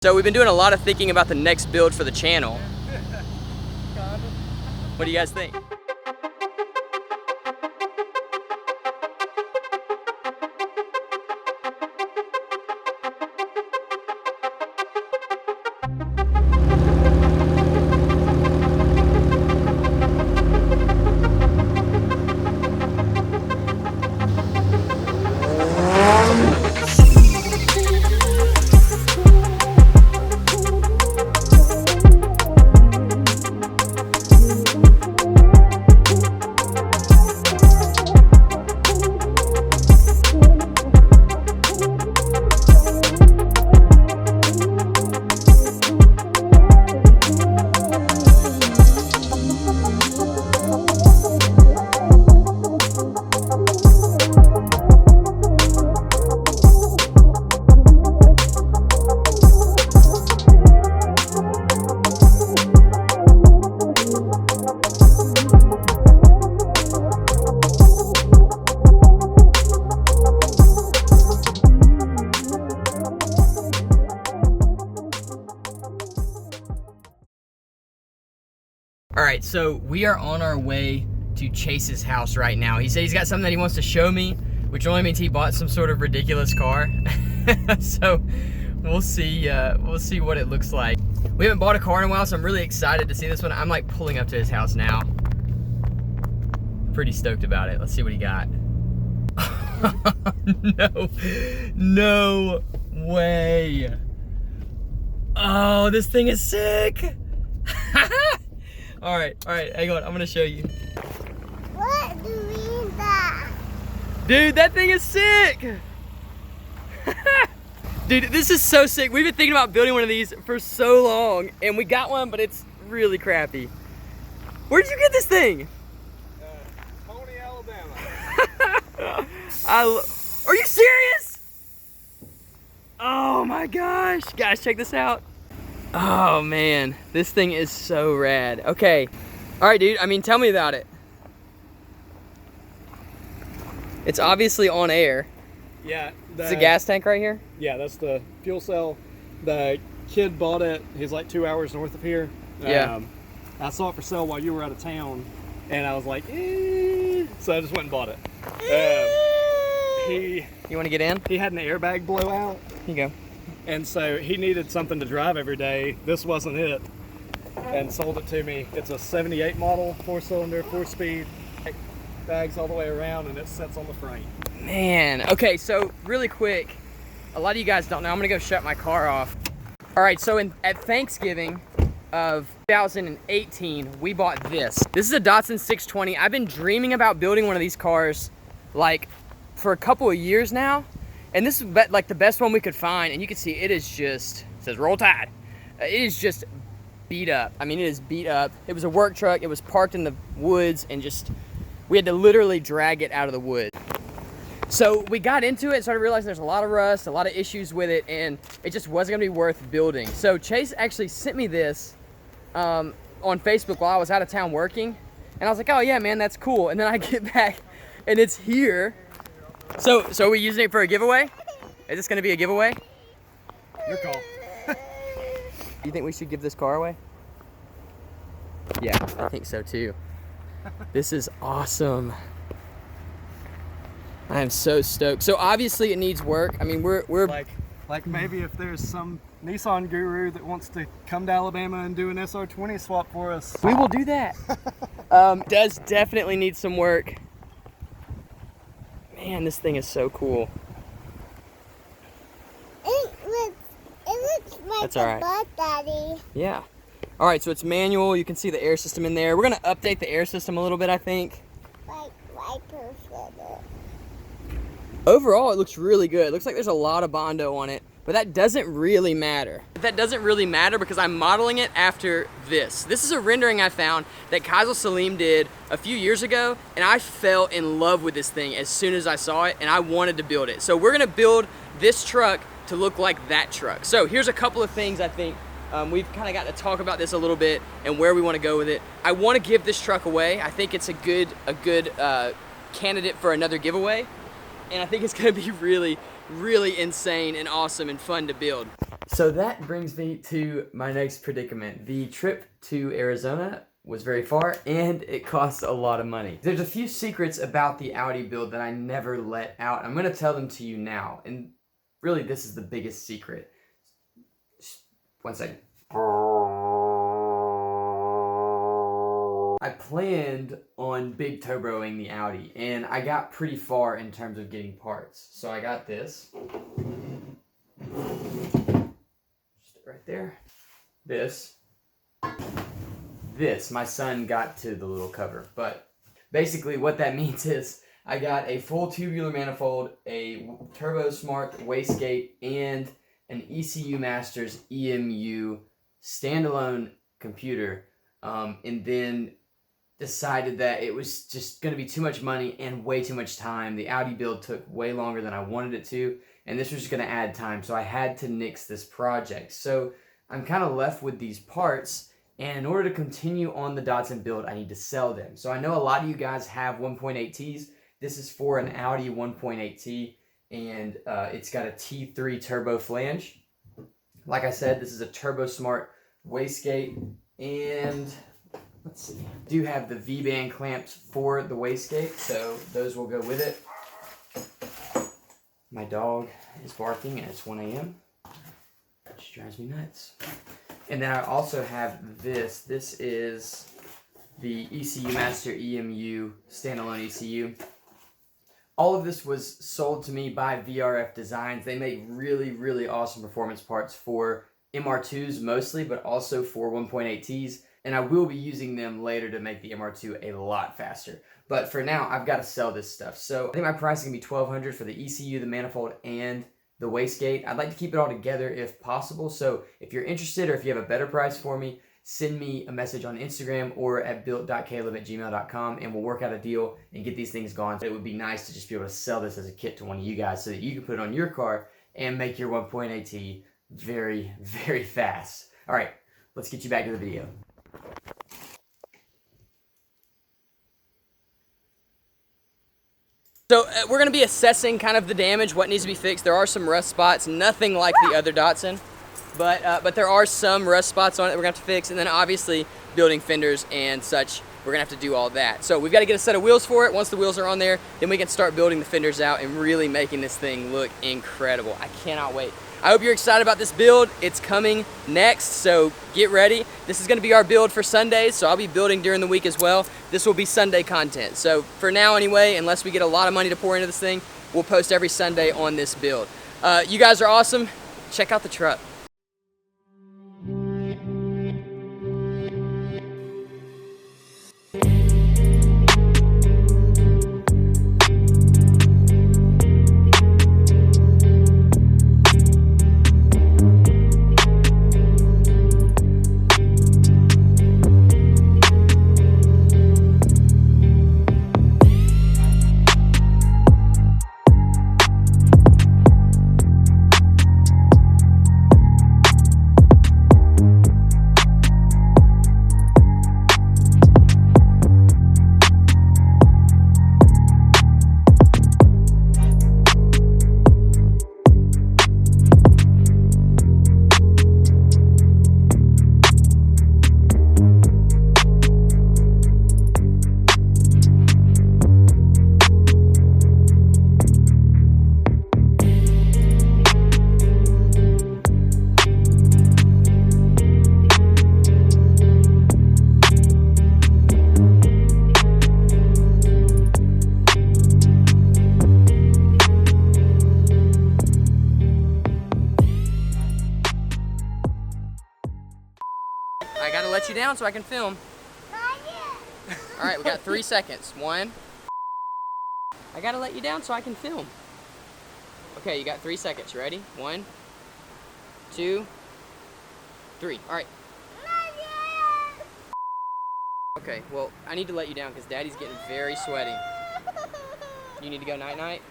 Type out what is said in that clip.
So we've been doing a lot of thinking about the next build for the channel. What do you guys think? All right, so we are on our way to Chase's house right now. He said he's got something that he wants to show me, which only means he bought some sort of ridiculous car. So we'll see what it looks like. We haven't bought a car in a while, so I'm really excited to see this one. I'm like pulling up to his house now. Pretty stoked about it. Let's see what he got. No way. Oh, this thing is sick. All right, hang on, I'm gonna show you. What do you mean that? Dude, that thing is sick. Dude, this is so sick. We've been thinking about building one of these for so long, and we got one, but it's really crappy. Where did you get this thing? Tony, Alabama. Are you serious? Oh my gosh. Guys, check this out. Oh man, this thing is so rad. Okay, all right, dude, I mean, tell me about it. It's obviously on air. Yeah. It's a gas tank right here? Yeah, that's the fuel cell. The kid bought it. He's like 2 hours north of here. Yeah. I saw it for sale while you were out of town, and I was like, eh. So I just went and bought it. You want to get in? He had an airbag blowout. Here you go. And so he needed something to drive every day. This wasn't it. And sold it to me. It's a 78 model, 4-cylinder, 4-speed. Bags all the way around, and it sits on the frame. Man, okay, so really quick, a lot of you guys don't know, I'm gonna go shut my car off. All right, so at Thanksgiving of 2018, we bought this. This is a Datsun 620. I've been dreaming about building one of these cars like for a couple of years now. And this is like the best one we could find, and you can see it is just, it says roll tide. It is just beat up. I mean, it is beat up. It was a work truck. It was parked in the woods, and just, we had to literally drag it out of the woods. So we got into it and started realizing there's a lot of rust, a lot of issues with it, and it just wasn't gonna be worth building. So Chase actually sent me this on Facebook while I was out of town working, and I was like, oh yeah, man, that's cool. And then I get back, and it's here. So are we using it for a giveaway? Is this gonna be a giveaway? Your call. You think we should give this car away? Yeah, I think so too. This is awesome. I am so stoked. So obviously it needs work. I mean, we're like maybe if there's some Nissan guru that wants to come to Alabama and do an SR20 swap for us. We will do that. Does definitely need some work. Man, this thing is so cool. It looks like That's all right. a butt, Daddy. Yeah. All right, so it's manual. You can see the air system in there. We're gonna update the air system a little bit, I think. Like wipers with it. Overall, it looks really good. It looks like there's a lot of Bondo on it, but that doesn't really matter. That doesn't really matter because I'm modeling it after this. This is a rendering I found that Kaiser Salim did a few years ago, and I fell in love with this thing as soon as I saw it, and I wanted to build it. So we're gonna build this truck to look like that truck. So here's a couple of things I think. We've kind of got to talk about this a little bit and where we want to go with it. I want to give this truck away. I think it's a good candidate for another giveaway. And I think it's gonna be really, really insane and awesome and fun to build. So that brings me to my next predicament. The trip to Arizona was very far and it costs a lot of money. There's a few secrets about the Audi build that I never let out. I'm gonna tell them to you now. And really this is the biggest secret. Just 1 second. I planned on big turboing the Audi and I got pretty far in terms of getting parts. So I got this. Just right there. This, my son got to the little cover, but basically what that means is I got a full tubular manifold, a Turbo Smart wastegate, and an ECU Masters EMU standalone computer, and then decided that it was just going to be too much money and way too much time. The Audi build took way longer than I wanted it to, and this was going to add time, so I had to nix this project. So I'm kind of left with these parts, and in order to continue on the Datsun build, I need to sell them. So I know a lot of you guys have 1.8Ts. This is for an Audi 1.8T, and it's got a T3 turbo flange. Like I said, this is a Turbo Smart wastegate, and let's see. I do have the V-band clamps for the wastegate, so those will go with it. My dog is barking, and it's 1 a.m. Which drives me nuts. And then I also have this. This is the ECU Master EMU standalone ECU. All of this was sold to me by VRF Designs. They make really, really awesome performance parts for MR2s mostly, but also for 1.8Ts. And I will be using them later to make the MR2 a lot faster. But for now, I've got to sell this stuff. So I think my price is going to be $1,200 for the ECU, the manifold, and the wastegate. I'd like to keep it all together if possible. So if you're interested or if you have a better price for me, send me a message on Instagram or at built.caleb@gmail.com and we'll work out a deal and get these things gone. It would be nice to just be able to sell this as a kit to one of you guys so that you can put it on your car and make your 1.8T very, very fast. All right, let's get you back to the video. So we're going to be assessing kind of the damage, what needs to be fixed. There are some rust spots, nothing like the other Datsun, but there are some rust spots on it that we're going to have to fix, and then obviously building fenders and such, we're going to have to do all that. So we've got to get a set of wheels for it. Once the wheels are on there, then we can start building the fenders out and really making this thing look incredible. I cannot wait. I hope you're excited about this build. It's coming next, so get ready. This is gonna be our build for Sundays, so I'll be building during the week as well. This will be Sunday content. So for now anyway, unless we get a lot of money to pour into this thing, we'll post every Sunday on this build. You guys are awesome. Check out the truck. I gotta let you down so I can film. All right, we got 3 seconds. 1. I gotta let you down so I can film. Okay, you got 3 seconds. You ready? 1, 2, 3. All right. Okay, well, I need to let you down because Daddy's getting very sweaty. You need to go night-night?